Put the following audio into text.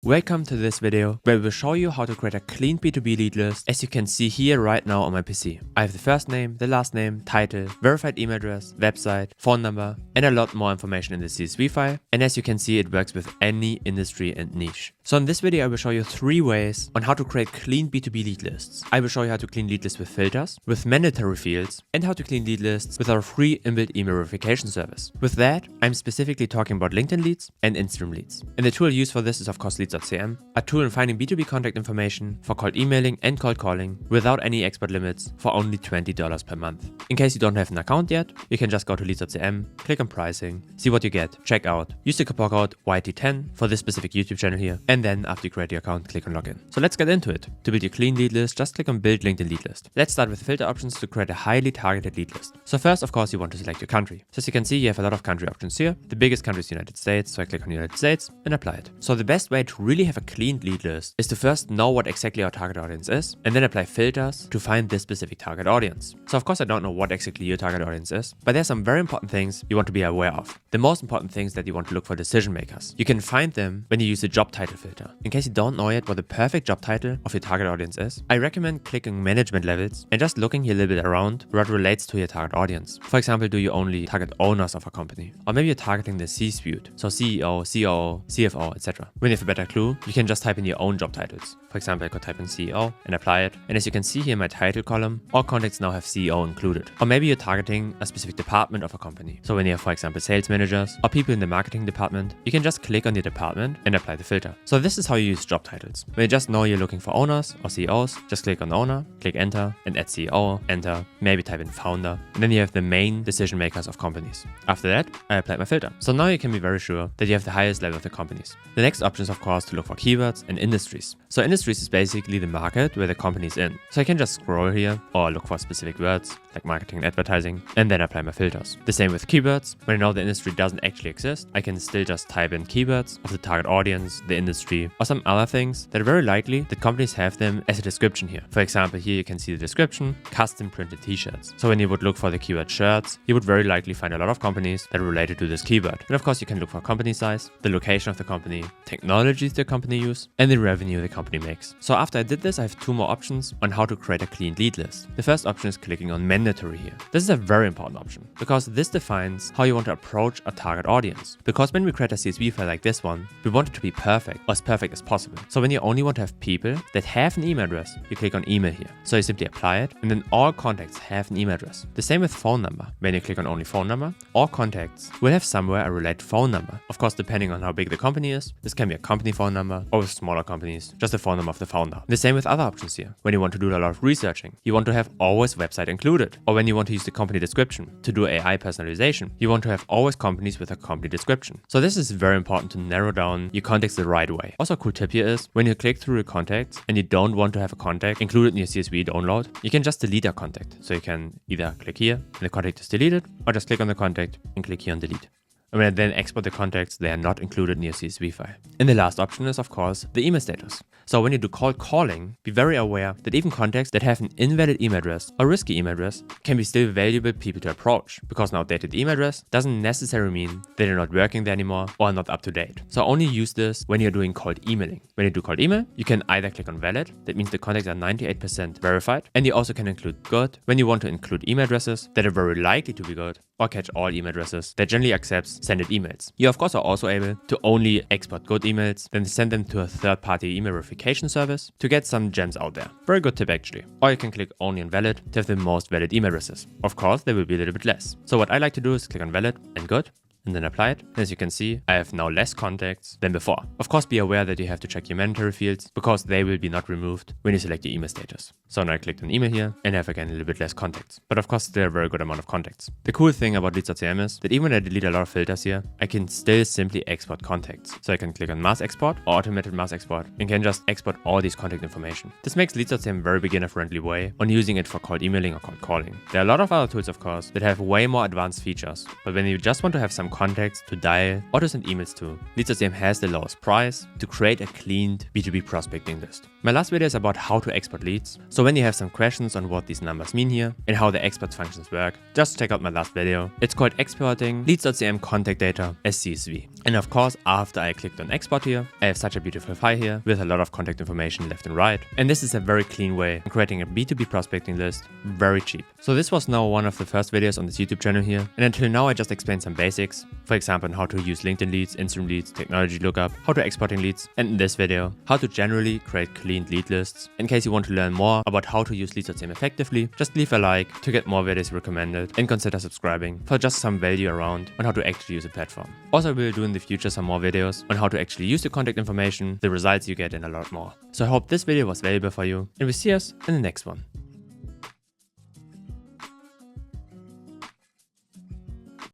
Welcome to this video where we will show you how to create a clean B2B lead list as you can see here right now on my PC. I have the first name, the last name, title, verified email address, website, phone number, and a lot more information in the CSV file. And as you can see, it works with any industry and niche. So in this video, I will show you 3 ways on how to create clean B2B lead lists. I will show you how to clean lead lists with filters, with mandatory fields, and how to clean lead lists with our free inbuilt email verification service. With that, I'm specifically talking about LinkedIn leads and Instagram leads. And the tool used for this is of course Leads.cm, a tool in finding B2B contact information for cold emailing and cold calling without any export limits for only $20 per month. In case you don't have an account yet, you can just go to Leads.cm, click on pricing, see what you get, check out, use the coupon code YT10 for this specific YouTube channel here, and then after you create your account, click on login. So let's get into it. To build your clean lead list, just click on build LinkedIn lead list. Let's start with filter options to create a highly targeted lead list. So first, of course, you want to select your country. So as you can see, you have a lot of country options here. The biggest country is United States, so I click on United States and apply it. So the best way to really have a clean lead list is to first know what exactly our target audience is, and then apply filters to find this specific target audience. So of course, I don't know what exactly your target audience is, but there's some very important things you want to be aware of. The most important things that you want to look for decision makers. You can find them when you use the job title filter. In case you don't know yet what the perfect job title of your target audience is, I recommend clicking management levels and just looking here a little bit around what relates to your target audience. For example, do you only target owners of a company? Or maybe you're targeting the C-suite, so CEO, COO, CFO, etc. When you have a better clue, you can just type in your own job titles. For example, I could type in CEO and apply it. And as you can see here in my title column, all contacts now have CEO included. Or maybe you're targeting a specific department of a company. So when you have, for example, sales managers or people in the marketing department, you can just click on your department and apply the filter. So this is how you use job titles. When you just know you're looking for owners or CEOs, just click on owner, click enter, and add CEO, enter, maybe type in founder, and then you have the main decision makers of companies. After that, I applied my filter. So now you can be very sure that you have the highest level of the companies. The next option is of course to look for keywords and industries. So industries is basically the market where the company is in. So I can just scroll here or look for specific words like marketing and advertising and then apply my filters. The same with keywords. When I know the industry doesn't actually exist, I can still just type in keywords of the target audience, the industry, or some other things that are very likely that companies have them as a description here. For example, here you can see the description, custom printed t-shirts. So when you would look for the keyword shirts, you would very likely find a lot of companies that are related to this keyword. And of course, you can look for company size, the location of the company, technologies the company use, and the revenue the company makes. So after I did this, I have 2 more options on how to create a clean lead list. The first option is clicking on mandatory here. This is a very important option because this defines how you want to approach a target audience. Because when we create a CSV file like this one, we want it to be perfect or as perfect as possible. So when you only want to have people that have an email address, you click on email here. So you simply apply it and then all contacts have an email address. The same with phone number. When you click on only phone number, all contacts will have somewhere a related phone number. Of course, depending on how big the company is, this can be a company phone number, or with smaller companies, just the phone number of the founder. The same with other options here. When you want to do a lot of researching, you want to have always website included. Or when you want to use the company description to do AI personalization, you want to have always companies with a company description. So this is very important to narrow down your contacts the right way. Also a cool tip here is when you click through your contacts and you don't want to have a contact included in your CSV download, you can just delete a contact. So you can either click here and the contact is deleted, or just click on the contact and click here on delete. And when I then export the contacts, they are not included in your CSV file. And the last option is, of course, the email status. So when you do cold calling, be very aware that even contacts that have an invalid email address or risky email address can be still valuable people to approach, because an outdated email address doesn't necessarily mean that they're not working there anymore or are not up to date. So only use this when you're doing cold emailing. When you do cold email, you can either click on valid, that means the contacts are 98% verified, and you also can include good when you want to include email addresses that are very likely to be good, or catch all email addresses that generally accepts send it emails. You of course are also able to only export good emails, then send them to a third-party email verification service to get some gems out there. Very good tip actually. Or you can click only on valid to have the most valid email addresses. Of course, there will be a little bit less. So what I like to do is click on valid and good, and then apply it. And as you can see, I have now less contacts than before. Of course, be aware that you have to check your mandatory fields because they will be not removed when you select your email status. So now I clicked on email here and have again a little bit less contacts. But of course, still a very good amount of contacts. The cool thing about Leads.cm is that even when I delete a lot of filters here, I can still simply export contacts. So I can click on mass export or automated mass export and can just export all these contact information. This makes Leads.cm a very beginner-friendly way on using it for cold emailing or cold calling. There are a lot of other tools, of course, that have way more advanced features. But when you just want to have some Leads.cm contacts to dial or to send emails to. Leads.cm has the lowest price to create a cleaned B2B prospecting list. My last video is about how to export leads, so when you have some questions on what these numbers mean here and how the export functions work, just check out my last video. It's called Exporting Leads.cm Contact Data as CSV. And of course, after I clicked on export here, I have such a beautiful file here with a lot of contact information left and right. And this is a very clean way of creating a B2B prospecting list, very cheap. So this was now one of the first videos on this YouTube channel here. And until now, I just explained some basics. For example, on how to use LinkedIn leads, Instagram leads, technology lookup, how to exporting leads. And in this video, how to generally create clean lead lists. In case you want to learn more about how to use Leads.cm effectively, just leave a like to get more videos recommended and consider subscribing for just some value around on how to actually use the platform. Also, we will do in the future some more videos on how to actually use the contact information, the results you get, and a lot more. So I hope this video was valuable for you, and we'll see us in the next one.